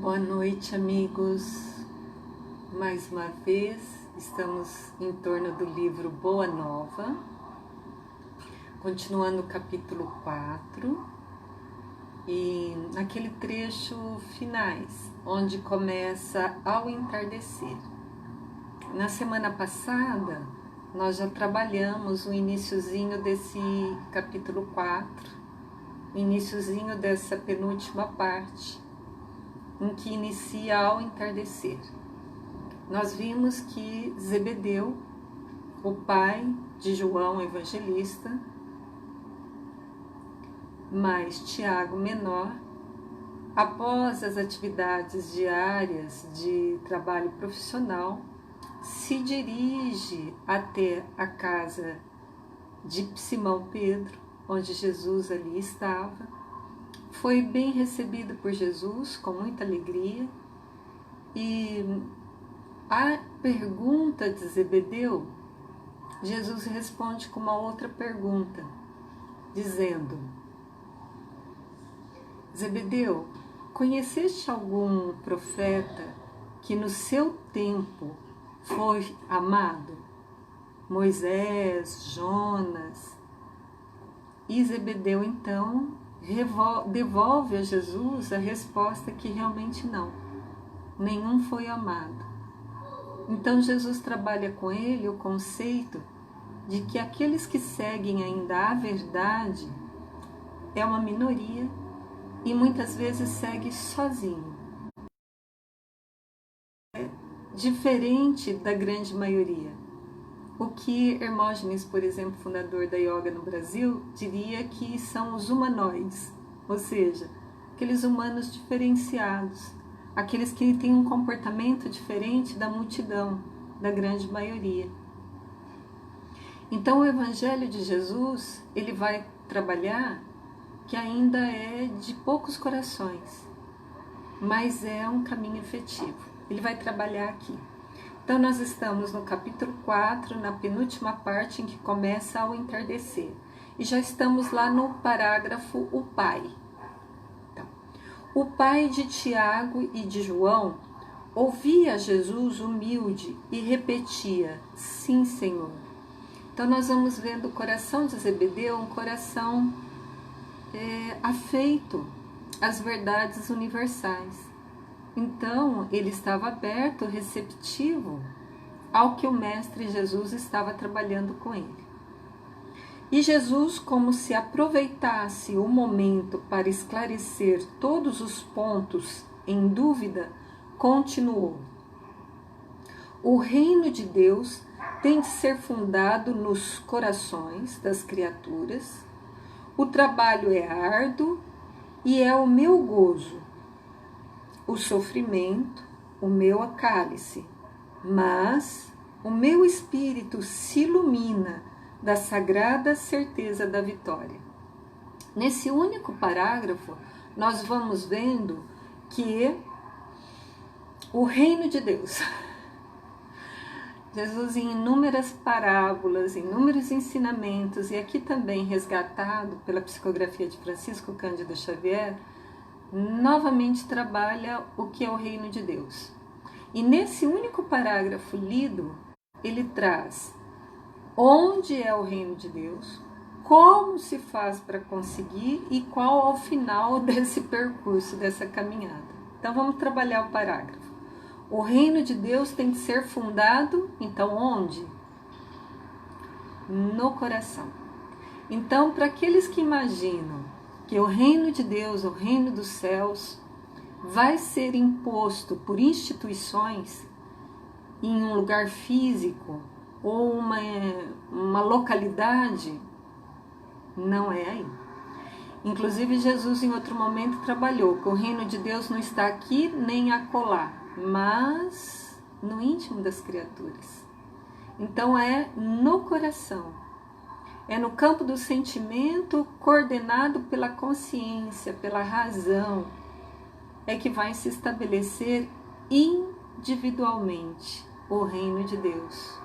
Boa noite, amigos. Mais uma vez, estamos em torno do livro Boa Nova, continuando o capítulo 4 e naquele trecho finais, onde começa ao entardecer. Na semana passada, nós já trabalhamos o iniciozinho desse capítulo 4, o iniciozinho dessa penúltima parte, em que inicia ao entardecer. Nós vimos que Zebedeu, o pai de João Evangelista, mais Tiago menor, após as atividades diárias de trabalho profissional, se dirige até a casa de Simão Pedro, onde Jesus ali estava. Foi bem recebido por Jesus, com muita alegria, e a pergunta de Zebedeu, Jesus responde com uma outra pergunta, dizendo: Zebedeu, conheceste algum profeta que no seu tempo foi amado? Moisés, Jonas? E Zebedeu então devolve a Jesus a resposta que realmente não, nenhum foi amado. Então Jesus trabalha com ele o conceito de que aqueles que seguem ainda a verdade é uma minoria e muitas vezes segue sozinho. É diferente da grande maioria. O que Hermógenes, por exemplo, fundador da yoga no Brasil, diria que são os humanoides, ou seja, aqueles humanos diferenciados, aqueles que têm um comportamento diferente da multidão, da grande maioria. Então o Evangelho de Jesus, ele vai trabalhar que ainda é de poucos corações, mas é um caminho efetivo. Ele vai trabalhar aqui. Então nós estamos no capítulo 4, na penúltima parte em que começa ao entardecer. E já estamos lá no parágrafo o pai. Então, o pai de Tiago e de João ouvia Jesus humilde e repetia: sim, Senhor. Então nós vamos vendo o coração de Zebedeu, um coração afeito às verdades universais. Então, ele estava aberto, receptivo ao que o Mestre Jesus estava trabalhando com ele. E Jesus, como se aproveitasse o momento para esclarecer todos os pontos em dúvida, continuou: o reino de Deus tem de ser fundado nos corações das criaturas. O trabalho é árduo e é o meu gozo. O sofrimento, o meu cálice, mas o meu espírito se ilumina da sagrada certeza da vitória. Nesse único parágrafo, nós vamos vendo que o reino de Deus, Jesus em inúmeras parábolas, inúmeros ensinamentos, e aqui também resgatado pela psicografia de Francisco Cândido Xavier, novamente trabalha o que é o reino de Deus. E nesse único parágrafo lido, ele traz onde é o reino de Deus, como se faz para conseguir e qual é o final desse percurso, dessa caminhada. Então vamos trabalhar o parágrafo. O reino de Deus tem que ser fundado, então onde? No coração. Então, para aqueles que imaginam que o reino de Deus, o reino dos céus, vai ser imposto por instituições em um lugar físico ou uma localidade, não é aí. Inclusive Jesus em outro momento trabalhou que o reino de Deus não está aqui nem acolá, mas no íntimo das criaturas. Então é no coração. É no campo do sentimento, coordenado pela consciência, pela razão, é que vai se estabelecer individualmente o reino de Deus.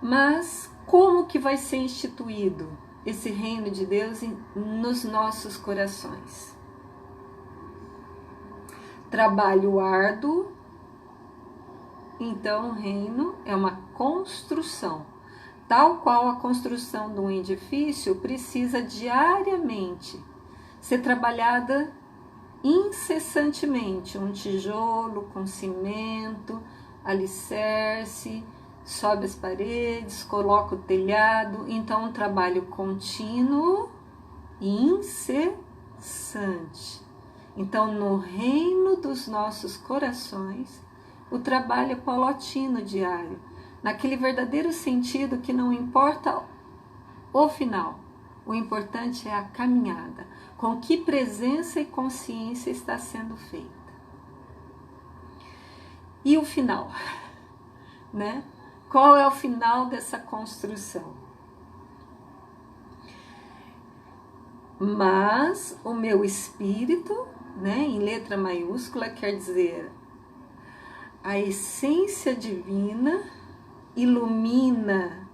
Mas como que vai ser instituído esse reino de Deus nos nossos corações? trabalho árduo. Então, o reino é uma construção. Tal qual a construção de um edifício precisa diariamente ser trabalhada incessantemente. Um tijolo com cimento, alicerce, sobe as paredes, coloca o telhado. Então, um trabalho contínuo e incessante. Então, no reino dos nossos corações, o trabalho é paulatino, diário, naquele verdadeiro sentido que não importa o final, o importante é a caminhada, com que presença e consciência está sendo feita. E o final, né? Qual é o final dessa construção? Mas o meu espírito, né, em letra maiúscula, quer dizer, a essência divina ilumina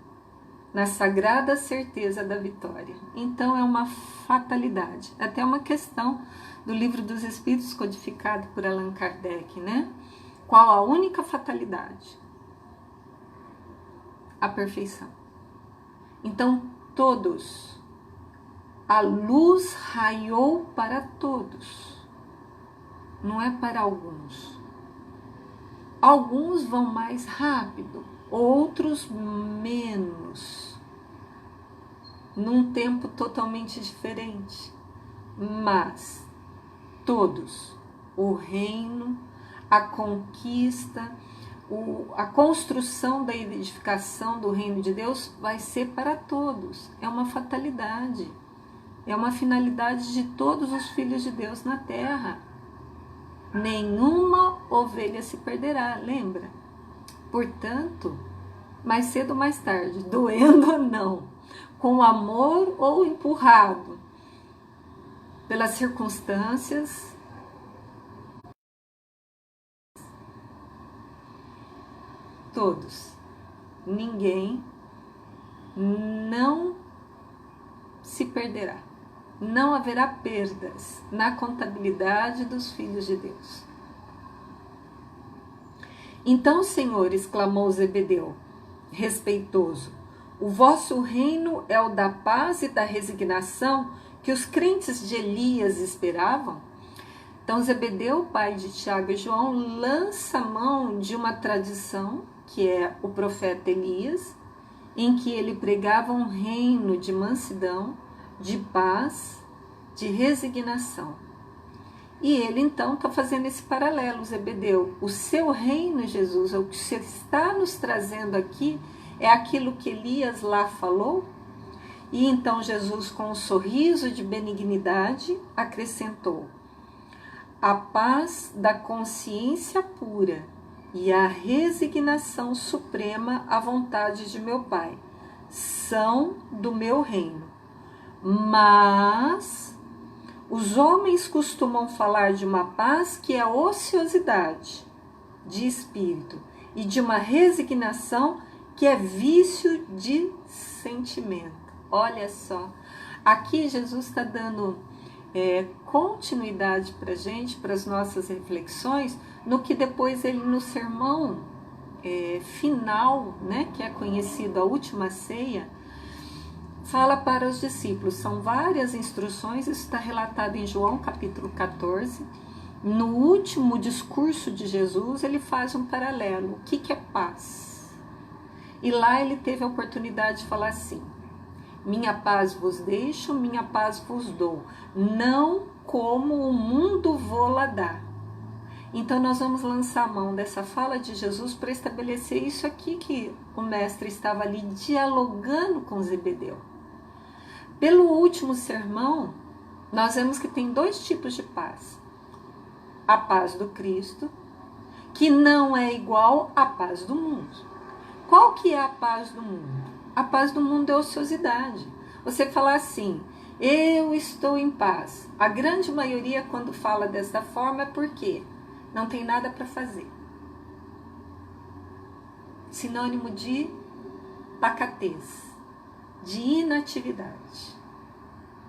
na sagrada certeza da vitória. Então é uma fatalidade. Até uma questão do Livro dos Espíritos codificado por Allan Kardec, né? Qual a única fatalidade? A perfeição. Então todos, a luz raiou para todos, não é para alguns. Alguns vão mais rápido, outros menos, num tempo totalmente diferente, mas todos, o reino, a conquista, a construção da edificação do reino de Deus vai ser para todos. É uma fatalidade, é uma finalidade de todos os filhos de Deus na terra. Nenhuma ovelha se perderá, lembra? Portanto, mais cedo ou mais tarde, doendo ou não, com amor ou empurrado pelas circunstâncias, todos, ninguém não se perderá. Não haverá perdas na contabilidade dos filhos de Deus. Então, Senhor, exclamou Zebedeu, respeitoso, o vosso reino é o da paz e da resignação que os crentes de Elias esperavam? Então, Zebedeu, pai de Tiago e João, lança mão de uma tradição, que é o profeta Elias, em que ele pregava um reino de mansidão, de paz, de resignação. E ele então está fazendo esse paralelo, Zebedeu. O seu reino, Jesus, o que você está nos trazendo aqui, é aquilo que Elias lá falou? E então Jesus, com um sorriso de benignidade, acrescentou: a paz da consciência pura e a resignação suprema à vontade de meu Pai são do meu reino. Mas os homens costumam falar de uma paz que é ociosidade de espírito e de uma resignação que é vício de sentimento. Olha só, aqui Jesus está dando continuidade para a gente, para as nossas reflexões, no que depois ele no sermão final, né, que é conhecido a última ceia, fala para os discípulos. São várias instruções, isso está relatado em João capítulo 14. No último discurso de Jesus, ele faz um paralelo. O que é paz? E lá ele teve a oportunidade de falar assim: minha paz vos deixo, minha paz vos dou, não como o mundo vô-la dá. Então nós vamos lançar a mão dessa fala de Jesus para estabelecer isso aqui que o mestre estava ali dialogando com Zebedeu. Pelo último sermão, nós vemos que tem dois tipos de paz. A paz do Cristo, que não é igual à paz do mundo. Qual que é a paz do mundo? A paz do mundo é ociosidade. Você falar assim, eu estou em paz. A grande maioria, quando fala dessa forma, é porque não tem nada para fazer. Sinônimo de pacatez, de inatividade.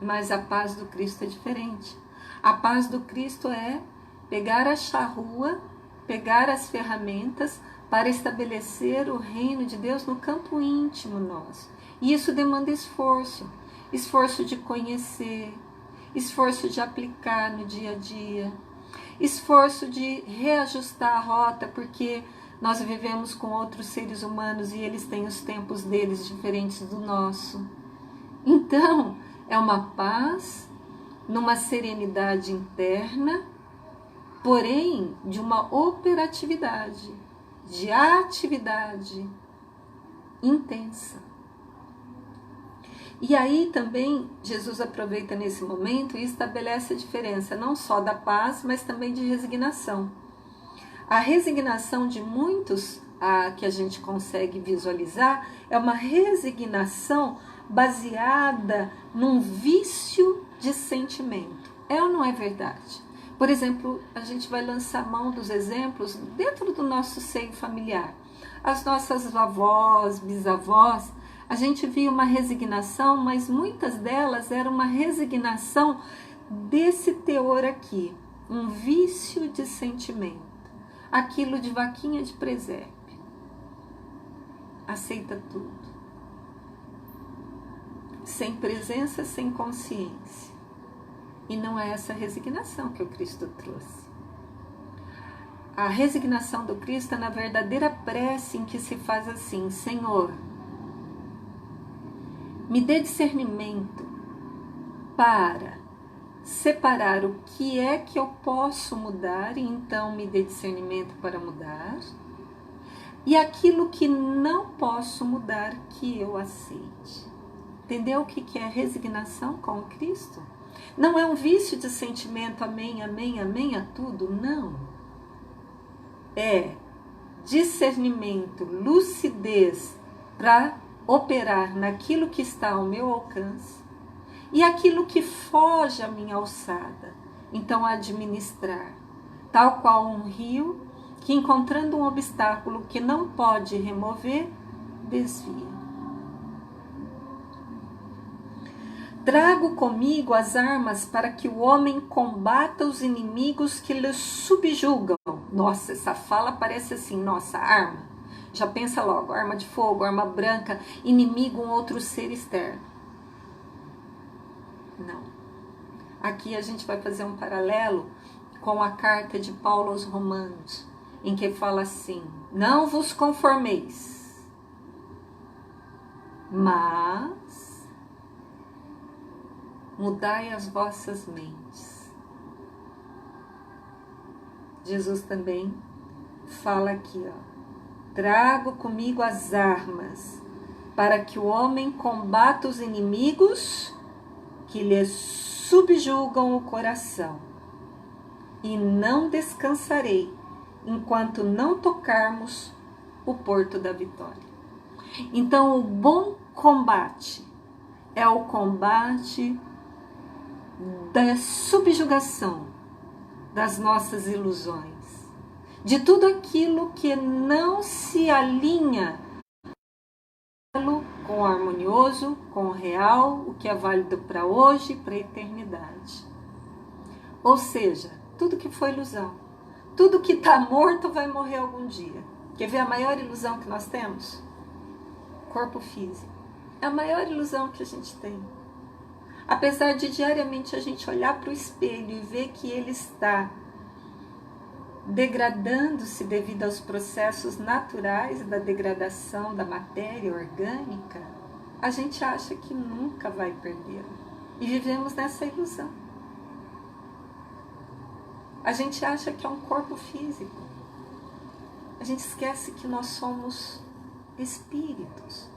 Mas a paz do Cristo é diferente. A paz do Cristo é pegar a charrua, pegar as ferramentas para estabelecer o reino de Deus no campo íntimo nosso. E isso demanda esforço, esforço de conhecer, esforço de aplicar no dia a dia, esforço de reajustar a rota, porque nós vivemos com outros seres humanos e eles têm os tempos deles diferentes do nosso. Então, é uma paz, numa serenidade interna, porém de uma operatividade, de atividade intensa. E aí também Jesus aproveita nesse momento e estabelece a diferença não só da paz, mas também de resignação. A resignação de muitos, que a gente consegue visualizar, é uma resignação baseada num vício de sentimento. É ou não é verdade? Por exemplo, a gente vai lançar mão dos exemplos dentro do nosso seio familiar. As nossas avós, bisavós, a gente via uma resignação, mas muitas delas eram uma resignação desse teor aqui, um vício de sentimento, aquilo de vaquinha de presépio. Aceita tudo. Sem presença, sem consciência. E não é essa resignação que o Cristo trouxe. A resignação do Cristo é na verdadeira prece em que se faz assim: Senhor, me dê discernimento para separar o que é que eu posso mudar, e então me dê discernimento para mudar, e aquilo que não posso mudar, que eu aceite. Entendeu o que é resignação com Cristo? Não é um vício de sentimento, amém, amém, amém a tudo, não. É discernimento, lucidez para operar naquilo que está ao meu alcance e aquilo que foge à minha alçada. Então, administrar, tal qual um rio que, encontrando um obstáculo que não pode remover, desvia. Trago comigo as armas para que o homem combata os inimigos que lhe subjugam. Nossa, essa fala parece assim, nossa, arma. Já pensa logo, arma de fogo, arma branca, inimigo, um outro ser externo. Não. Aqui a gente vai fazer um paralelo com a carta de Paulo aos Romanos, em que fala assim: não vos conformeis, mas mudai as vossas mentes. Jesus também fala aqui, trago comigo as armas para que o homem combata os inimigos que lhe subjugam o coração, e não descansarei enquanto não tocarmos o porto da vitória. Então, o bom combate é o combate da subjugação das nossas ilusões, de tudo aquilo que não se alinha com o harmonioso, com o real, o que é válido para hoje e para a eternidade. Ou seja, tudo que foi ilusão, tudo que está morto vai morrer algum dia. Quer ver a maior ilusão que nós temos? Corpo físico. É a maior ilusão que a gente tem. Apesar de diariamente a gente olhar para o espelho e ver que ele está degradando-se devido aos processos naturais da degradação da matéria orgânica, a gente acha que nunca vai perdê-lo. E vivemos nessa ilusão. A gente acha que é um corpo físico. A gente esquece que nós somos espíritos,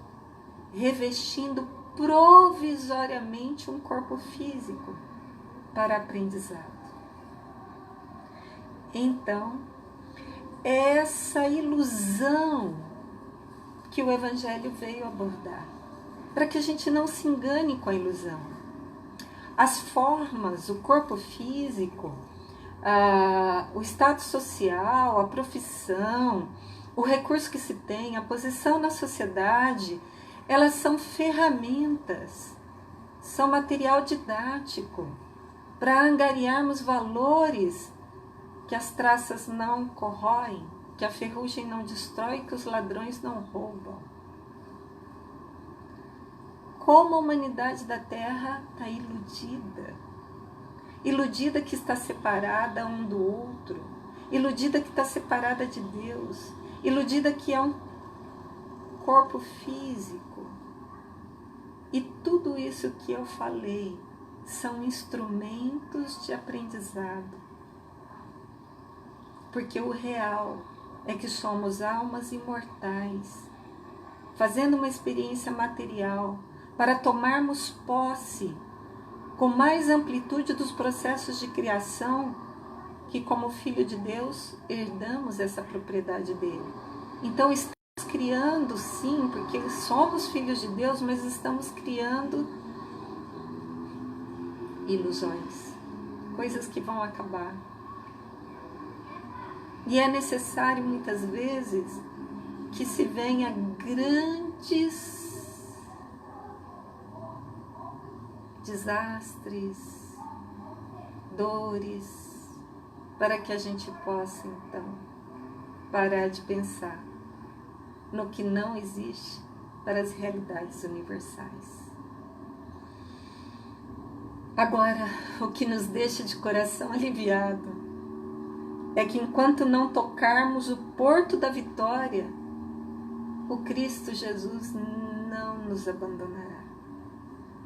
revestindo provisoriamente um corpo físico para aprendizado. Então, essa ilusão que o Evangelho veio abordar, para que a gente não se engane com a ilusão. As formas, o corpo físico, o status social, a profissão, o recurso que se tem, a posição na sociedade, elas são ferramentas, são material didático para angariarmos valores que as traças não corroem, que a ferrugem não destrói, que os ladrões não roubam. Como a humanidade da Terra está iludida. Iludida que está separada um do outro. Iludida que está separada de Deus. Iludida que é um corpo físico. E tudo isso que eu falei são instrumentos de aprendizado. Porque o real é que somos almas imortais, fazendo uma experiência material para tomarmos posse com mais amplitude dos processos de criação que, como filho de Deus, herdamos essa propriedade dele. Então estamos criando, sim, porque somos filhos de Deus, mas estamos criando ilusões, coisas que vão acabar. E é necessário, muitas vezes, que se venha grandes desastres, dores, para que a gente possa, então, parar de pensar no que não existe para as realidades universais. Agora, o que nos deixa de coração aliviado é que enquanto não tocarmos o porto da vitória, o Cristo Jesus não nos abandonará.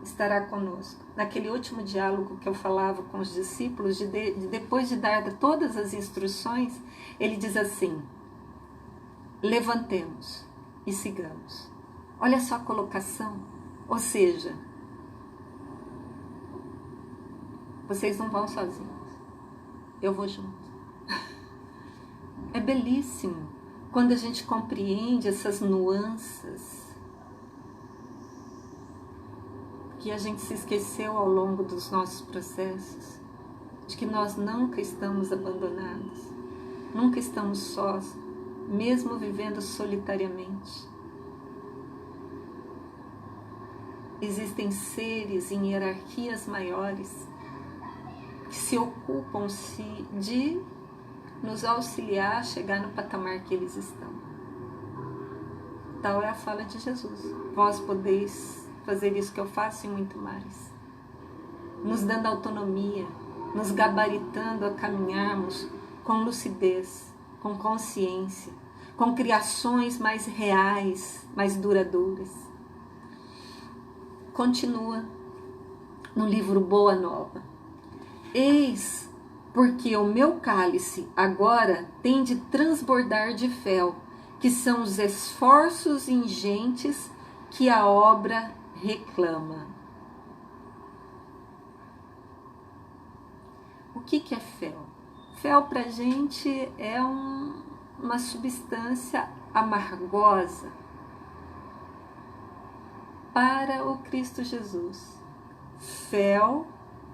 Estará conosco. Naquele último diálogo que eu falava com os discípulos, depois de dar todas as instruções, ele diz assim: levantemos e sigamos. Olha só a colocação. Ou seja, vocês não vão sozinhos, eu vou junto. É belíssimo quando a gente compreende essas nuances que a gente se esqueceu ao longo dos nossos processos, de que nós nunca estamos abandonados, nunca estamos sós, mesmo vivendo solitariamente. Existem seres em hierarquias maiores que se ocupam-se de nos auxiliar a chegar no patamar que eles estão. Tal é a fala de Jesus. Vós podeis fazer isso que eu faço e muito mais. Nos dando autonomia, nos gabaritando a caminharmos com lucidez, com consciência, com criações mais reais, mais duradouras. Continua no livro Boa Nova. Eis porque o meu cálice agora tem de transbordar de fel, que são os esforços ingentes que a obra reclama. O que é fel? Fel para a gente é uma substância amargosa. Para o Cristo Jesus, fel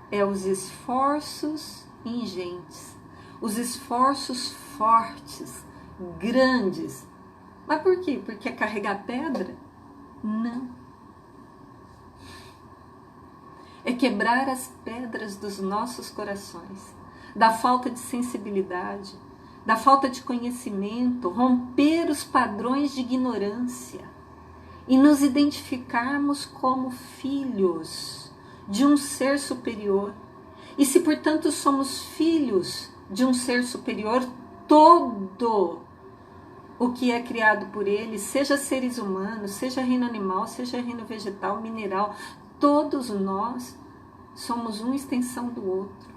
é os esforços ingentes, os esforços fortes, grandes. Mas por quê? Porque é carregar pedra? Não. É quebrar as pedras dos nossos corações, da falta de sensibilidade, da falta de conhecimento, romper os padrões de ignorância e nos identificarmos como filhos de um ser superior. E se, portanto, somos filhos de um ser superior, todo o que é criado por ele, seja seres humanos, seja reino animal, seja reino vegetal, mineral, todos nós somos uma extensão do outro.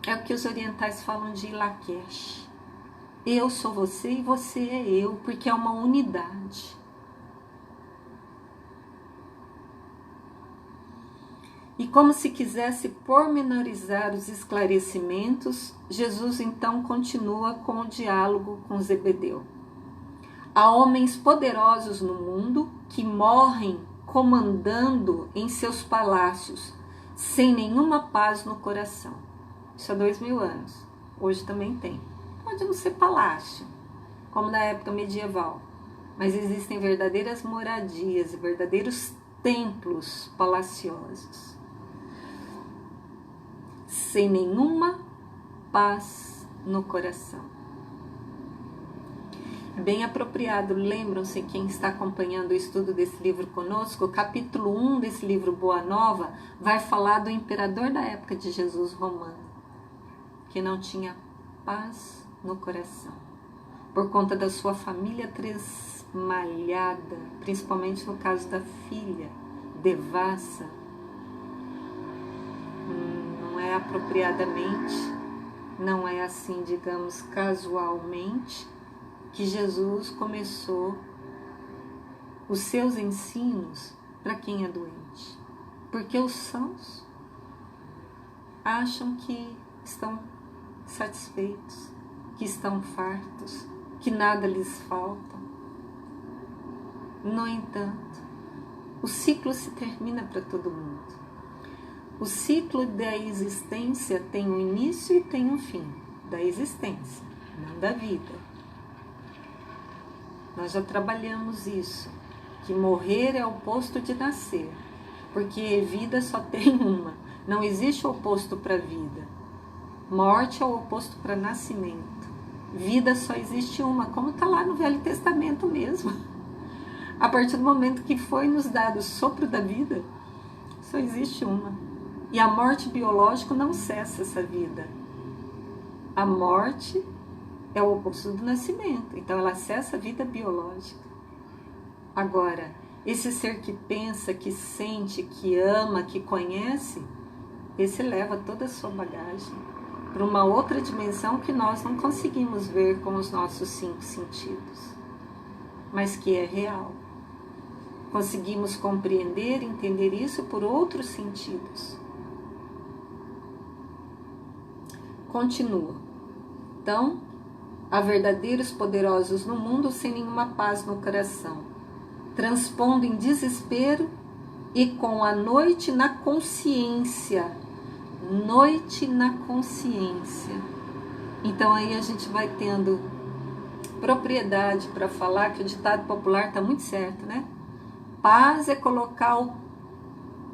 É o que os orientais falam de Lakesh. Eu sou você e você é eu, porque é uma unidade. E como se quisesse pormenorizar os esclarecimentos, Jesus então continua com o diálogo com Zebedeu. Há homens poderosos no mundo que morrem comandando em seus palácios, sem nenhuma paz no coração. Isso há 2000 anos. Hoje também tem. Pode não ser palácio, como na época medieval, mas existem verdadeiras moradias e verdadeiros templos palaciosos, sem nenhuma paz no coração. Bem apropriado, lembram-se, quem está acompanhando o estudo desse livro conosco, o capítulo 1 desse livro Boa Nova vai falar do imperador da época de Jesus romano, que não tinha paz no coração, por conta da sua família tresmalhada, principalmente no caso da filha, devassa. Não é apropriadamente, não é assim, digamos, casualmente, que Jesus começou os seus ensinos para quem é doente. Porque os sãos acham que estão satisfeitos, que estão fartos, que nada lhes falta. No entanto, o ciclo se termina para todo mundo. O ciclo da existência tem um início e tem um fim. Da existência, não da vida. Nós já trabalhamos isso, que morrer é o oposto de nascer, porque vida só tem uma, não existe oposto para vida. Morte é o oposto para nascimento. Vida só existe uma, como está lá no Velho Testamento mesmo. A partir do momento que foi nos dado o sopro da vida, só existe uma. E a morte biológica não cessa essa vida. A morte é o oposto do nascimento, então ela cessa a vida biológica. Agora, esse ser que pensa, que sente, que ama, que conhece, esse leva toda a sua bagagem para uma outra dimensão que nós não conseguimos ver com os nossos 5 sentidos, mas que é real. Conseguimos compreender, entender isso por outros sentidos. Continua. Então, há verdadeiros poderosos no mundo sem nenhuma paz no coração, transpondo em desespero e com a noite na consciência. Noite na consciência. Então aí a gente vai tendo propriedade para falar que o ditado popular está muito certo, né? Paz é colocar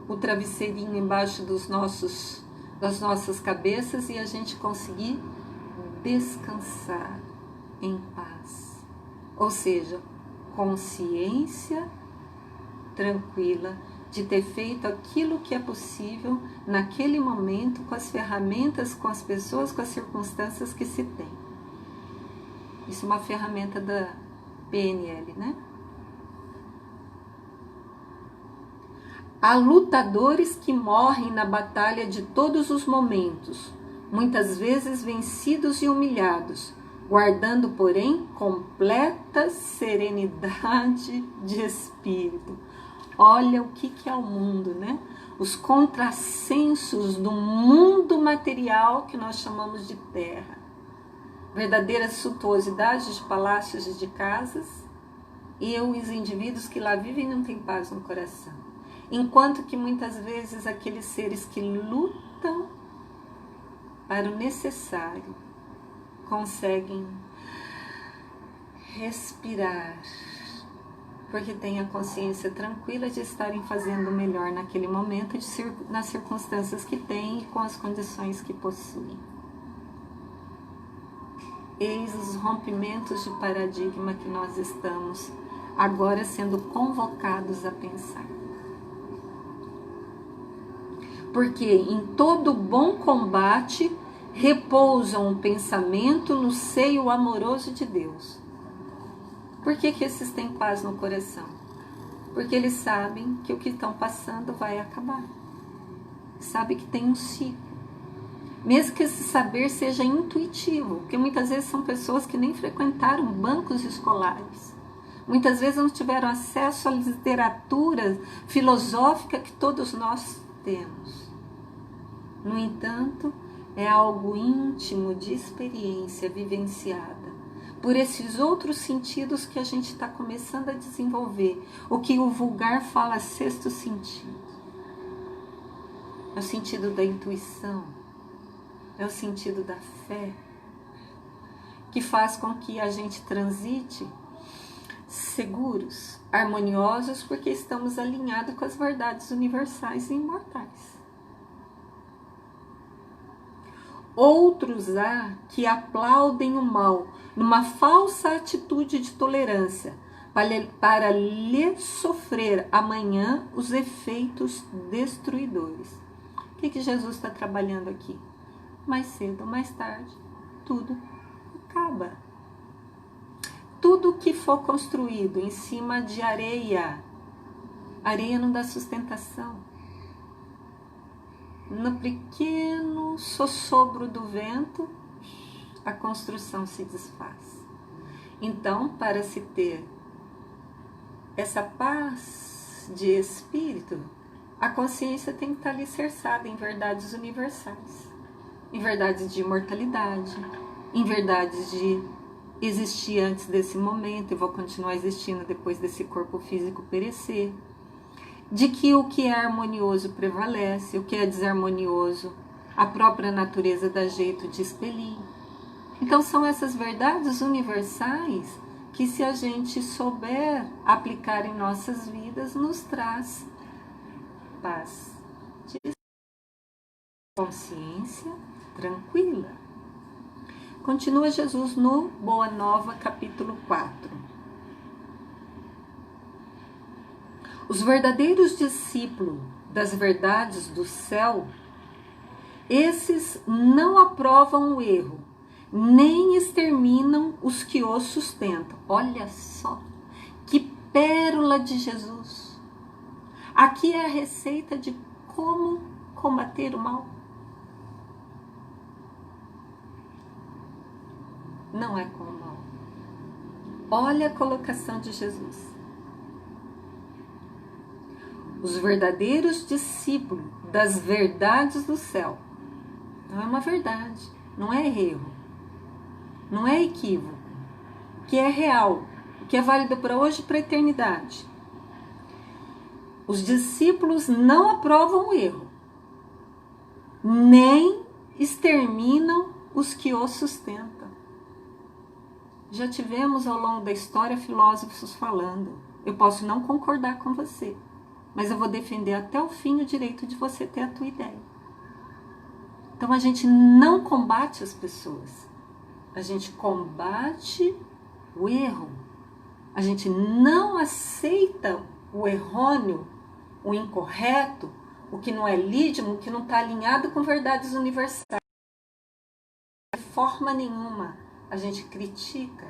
o travesseirinho embaixo das nossas cabeças e a gente conseguir descansar em paz, ou seja, consciência tranquila de ter feito aquilo que é possível naquele momento, com as ferramentas, com as pessoas, com as circunstâncias que se tem. Isso é uma ferramenta da PNL, né? Há lutadores que morrem na batalha de todos os momentos, muitas vezes vencidos e humilhados, guardando, porém, completa serenidade de espírito. Olha o que é o mundo, né? Os contrassensos do mundo material que nós chamamos de terra. Verdadeiras suntuosidades de palácios e de casas, e os indivíduos que lá vivem não têm paz no coração. Enquanto que muitas vezes aqueles seres que lutam para o necessário conseguem respirar, porque têm a consciência tranquila de estarem fazendo o melhor naquele momento, nas circunstâncias que têm e com as condições que possuem. Eis os rompimentos de paradigma que nós estamos agora sendo convocados a pensar. Porque em todo bom combate repousa um pensamento no seio amoroso de Deus. Por que esses têm paz no coração? Porque eles sabem que o que estão passando vai acabar. Sabem que tem um ciclo. Mesmo que esse saber seja intuitivo, porque muitas vezes são pessoas que nem frequentaram bancos escolares. Muitas vezes não tiveram acesso à literatura filosófica que todos nós temos. No entanto, é algo íntimo de experiência vivenciada por esses outros sentidos que a gente está começando a desenvolver. O que o vulgar fala sexto sentido. É o sentido da intuição, é o sentido da fé, que faz com que a gente transite seguros, harmoniosos, porque estamos alinhados com as verdades universais e imortais. outros há que aplaudem o mal, numa falsa atitude de tolerância, para lhe sofrer amanhã os efeitos destruidores. O que Jesus está trabalhando aqui? Mais cedo ou mais tarde, tudo acaba. Tudo que for construído em cima de areia, areia não dá sustentação. No pequeno sossobro do vento, a construção se desfaz. Então, para se ter essa paz de espírito, a consciência tem que estar alicerçada em verdades universais, em verdades de imortalidade, em verdades de existir antes desse momento e vou continuar existindo depois desse corpo físico perecer, de que o que é harmonioso prevalece, o que é desarmonioso, a própria natureza dá jeito de expelir. Então são essas verdades universais que, se a gente souber aplicar em nossas vidas, nos traz paz, consciência tranquila. Continua Jesus no Boa Nova, capítulo 4. Os verdadeiros discípulos das verdades do céu, esses não aprovam o erro, nem exterminam os que o sustentam. Olha só, que pérola de Jesus! Aqui é a receita de como combater o mal. Não é com o mal. Olha a colocação de Jesus. Os verdadeiros discípulos das verdades do céu. Não é uma verdade, não é erro, não é equívoco, que é real, que é válido para hoje e para a eternidade. Os discípulos não aprovam o erro, nem exterminam os que o sustentam. Já tivemos ao longo da história filósofos falando. Eu posso não concordar com você, mas eu vou defender até o fim o direito de você ter a tua ideia. Então a gente não combate as pessoas, a gente combate o erro. A gente não aceita o errôneo, o incorreto, o que não é lígimo, o que não está alinhado com verdades universais. De forma nenhuma a gente critica,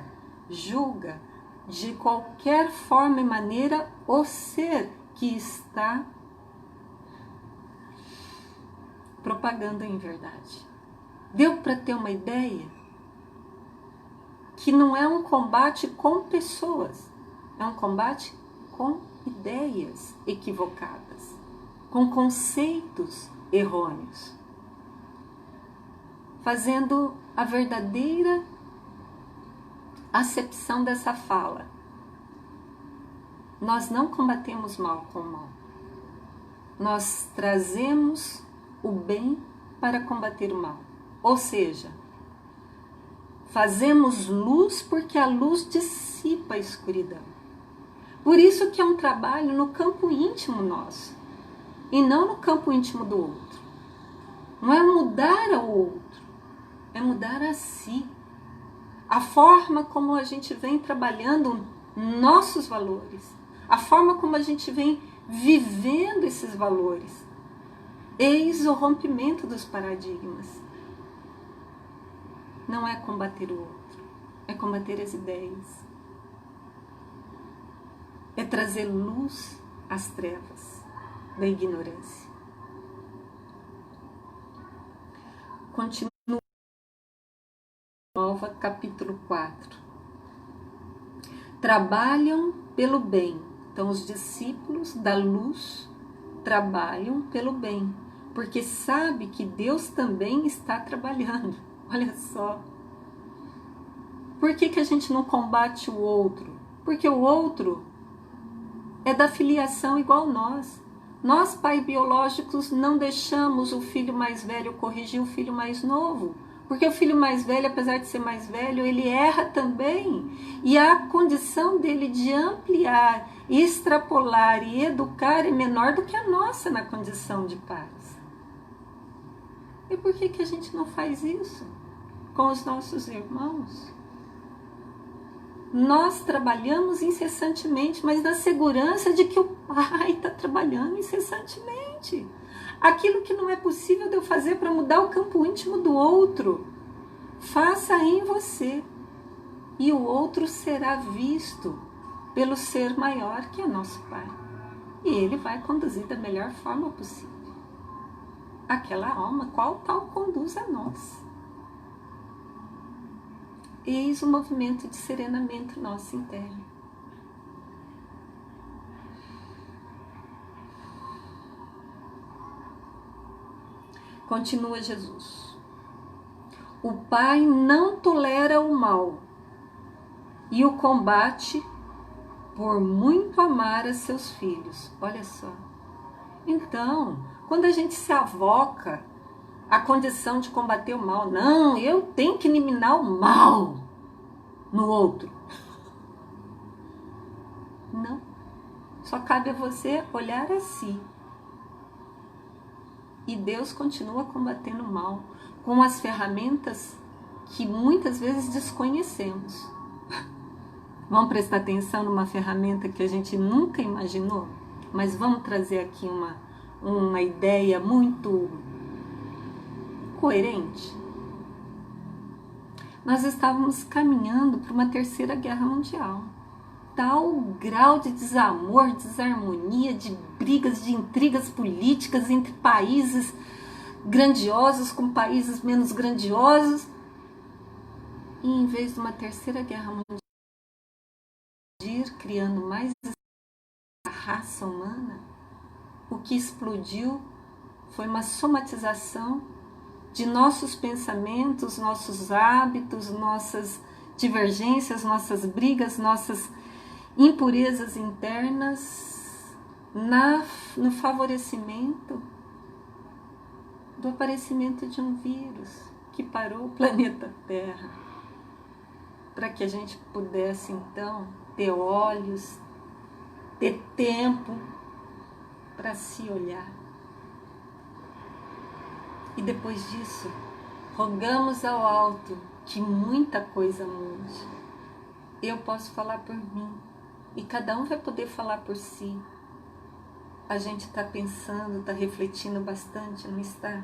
julga de qualquer forma e maneira o ser que está propagando em verdade. Deu para ter uma ideia que não é um combate com pessoas, é um combate com ideias equivocadas, com conceitos errôneos, fazendo a verdadeira acepção dessa fala. Nós não combatemos mal com o mal. Nós trazemos o bem para combater o mal. Ou seja, fazemos luz porque a luz dissipa a escuridão. Por isso que é um trabalho no campo íntimo nosso e não no campo íntimo do outro. Não é mudar ao outro, é mudar a si. A forma como a gente vem trabalhando nossos valores, a forma como a gente vem vivendo esses valores. Eis o rompimento dos paradigmas. Não é combater o outro, é combater as ideias. É trazer luz às trevas da ignorância. Continua Nova, capítulo 4. Trabalham pelo bem. Então, os discípulos da luz trabalham pelo bem, porque sabe que Deus também está trabalhando. Olha só. Por que a gente não combate o outro? Porque o outro é da filiação igual nós. Nós, pais biológicos, não deixamos o filho mais velho corrigir o filho mais novo. Porque o filho mais velho, apesar de ser mais velho, ele erra também. E a condição dele de ampliar, extrapolar e educar é menor do que a nossa na condição de pais. E por que a gente não faz isso com os nossos irmãos? Nós trabalhamos incessantemente, mas na segurança de que o Pai está trabalhando incessantemente. Aquilo que não é possível de eu fazer para mudar o campo íntimo do outro, faça em você. E o outro será visto pelo ser maior que é nosso Pai. E Ele vai conduzir da melhor forma possível aquela alma, qual tal conduz a nós. Eis o movimento de serenamento nosso interno. Continua Jesus. O Pai não tolera o mal e o combate por muito amar a seus filhos. Olha só. Então, quando a gente se avoca à condição de combater o mal, não, eu tenho que eliminar o mal no outro. Não. Só cabe a você olhar a si. E Deus continua combatendo o mal com as ferramentas que muitas vezes desconhecemos. Vamos prestar atenção numa ferramenta que a gente nunca imaginou? Mas vamos trazer aqui uma ideia muito coerente. Nós estávamos caminhando para uma terceira guerra mundial. Tal grau de desamor, desarmonia, de brigas, de intrigas políticas entre países grandiosos com países menos grandiosos. E em vez de uma terceira guerra mundial, criando mais a raça humana, o que explodiu foi uma somatização de nossos pensamentos, nossos hábitos, nossas divergências, nossas brigas, nossas impurezas internas, no favorecimento do aparecimento de um vírus que parou o planeta Terra, para que a gente pudesse então ter olhos, ter tempo para se olhar. E depois disso, rogamos ao alto que muita coisa mude. Eu posso falar por mim e cada um vai poder falar por si. A gente está pensando, está refletindo bastante, não está?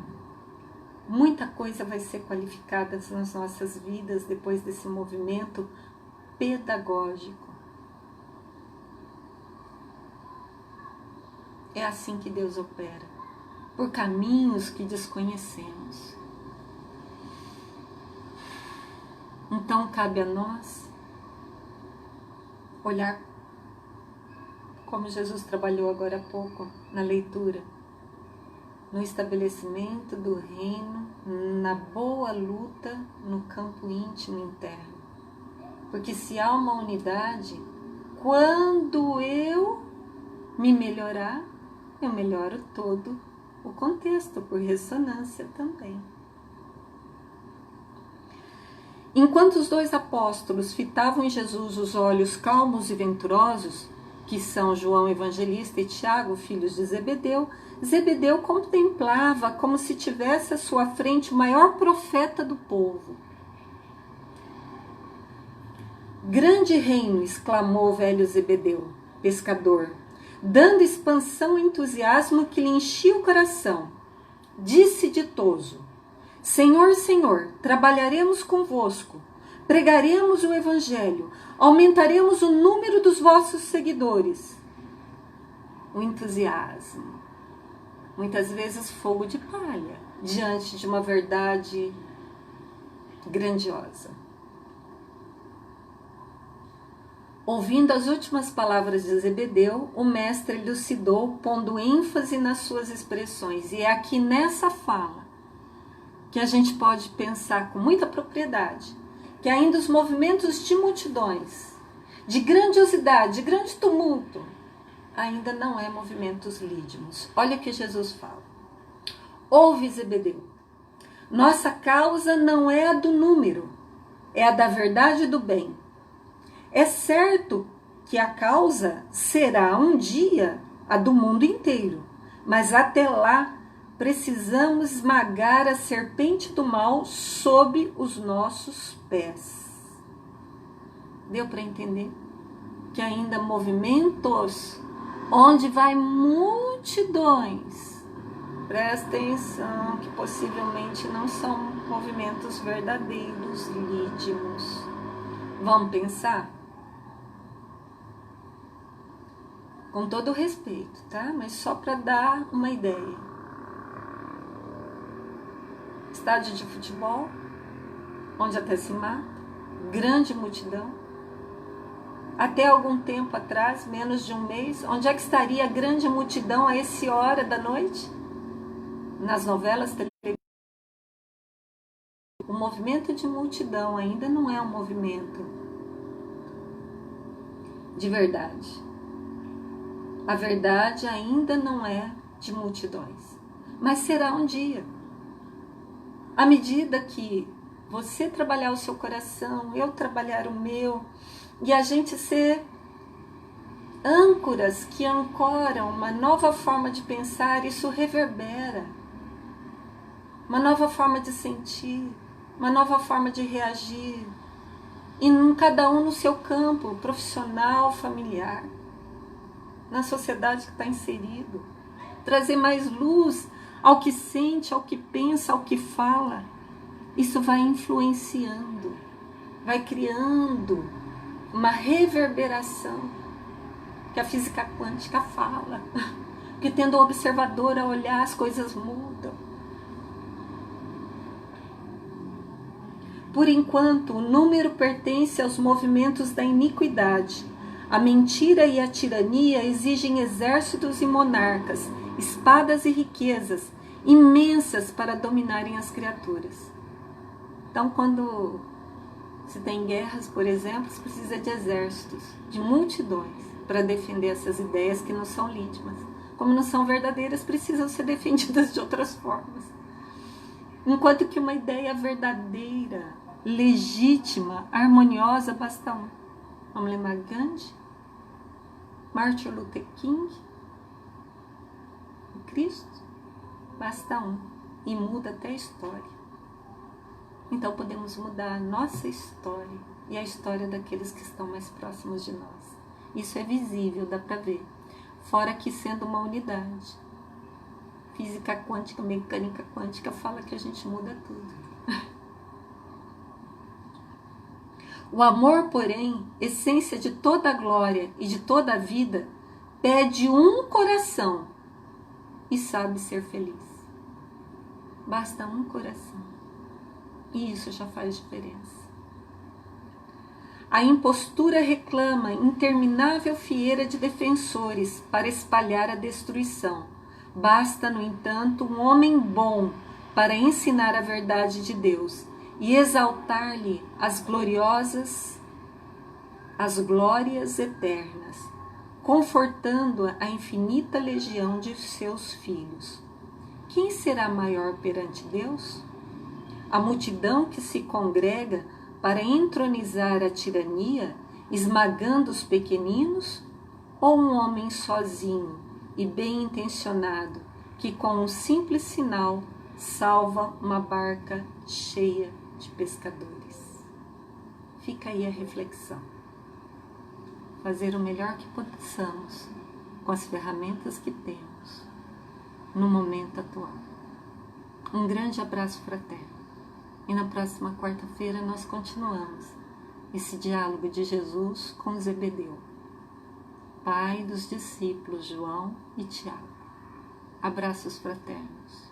Muita coisa vai ser qualificada nas nossas vidas depois desse movimento pedagógico. É assim que Deus opera, por caminhos que desconhecemos. Então cabe a nós olhar como Jesus trabalhou agora há pouco na leitura, no estabelecimento do reino, na boa luta no campo íntimo interno. Porque se há uma unidade, quando eu me melhorar, eu melhoro todo o contexto, por ressonância também. Enquanto os dois apóstolos fitavam em Jesus os olhos calmos e venturosos, que são João Evangelista e Tiago, filhos de Zebedeu, Zebedeu contemplava como se tivesse à sua frente o maior profeta do povo. Grande reino, exclamou o velho Zebedeu, pescador, dando expansão ao entusiasmo que lhe enchia o coração. Disse ditoso: Senhor, Senhor, trabalharemos convosco, pregaremos o Evangelho, aumentaremos o número dos vossos seguidores. O entusiasmo, muitas vezes fogo de palha, diante de uma verdade grandiosa. Ouvindo as últimas palavras de Zebedeu, o mestre elucidou, pondo ênfase nas suas expressões. E é aqui nessa fala que a gente pode pensar com muita propriedade que ainda os movimentos de multidões, de grandiosidade, de grande tumulto, ainda não é movimentos lídimos. Olha o que Jesus fala. Ouve, Zebedeu, nossa causa não é a do número, é a da verdade e do bem. É certo que a causa será um dia a do mundo inteiro, mas até lá Precisamos esmagar a serpente do mal sob os nossos pés. Deu para entender? Que ainda movimentos onde vai multidões, presta atenção que possivelmente não são movimentos verdadeiros, lídimos. Vamos pensar? Com todo o respeito, tá? Mas só para dar uma ideia. Estádio de futebol, onde até se mata, grande multidão. Até algum tempo atrás, menos de um mês, onde é que estaria a grande multidão a essa hora da noite? Nas novelas televisivas. O movimento de multidão ainda não é um movimento de verdade. A verdade ainda não é de multidões, mas será um dia. À medida que você trabalhar o seu coração, eu trabalhar o meu, e a gente ser âncoras que ancoram uma nova forma de pensar, isso reverbera. Uma nova forma de sentir, uma nova forma de reagir. E cada um no seu campo, profissional, familiar, na sociedade que está inserido. Trazer mais luz ao que sente, ao que pensa, ao que fala. Isso vai influenciando, vai criando uma reverberação que a física quântica fala. Que tendo o observador a olhar, as coisas mudam. Por enquanto, o número pertence aos movimentos da iniquidade. A mentira e a tirania exigem exércitos e monarcas, espadas e riquezas imensas para dominarem as criaturas. Então, quando se tem guerras, por exemplo, se precisa de exércitos, de multidões, para defender essas ideias que não são lítimas. Como não são verdadeiras, precisam ser defendidas de outras formas. Enquanto que uma ideia verdadeira, legítima, harmoniosa, basta um. Vamos lembrar Gandhi, Martin Luther King, o Cristo, basta um. E muda até a história. Então podemos mudar a nossa história e a história daqueles que estão mais próximos de nós. Isso é visível, dá para ver. Fora que sendo uma unidade. Física quântica, mecânica quântica fala que a gente muda tudo. O amor, porém, essência de toda a glória e de toda a vida, pede um coração e sabe ser feliz. Basta um coração. E isso já faz diferença. A impostura reclama interminável fieira de defensores para espalhar a destruição. Basta, no entanto, um homem bom para ensinar a verdade de Deus e exaltar-lhe as glórias eternas, confortando a infinita legião de seus filhos. Quem será maior perante Deus? A multidão que se congrega para entronizar a tirania, esmagando os pequeninos, ou um homem sozinho e bem intencionado, que com um simples sinal salva uma barca cheia de pescadores? Fica aí a reflexão. Fazer o melhor que possamos com as ferramentas que temos no momento atual. Um grande abraço fraterno. E na próxima quarta-feira nós continuamos esse diálogo de Jesus com Zebedeu, pai dos discípulos João e Tiago. Abraços fraternos.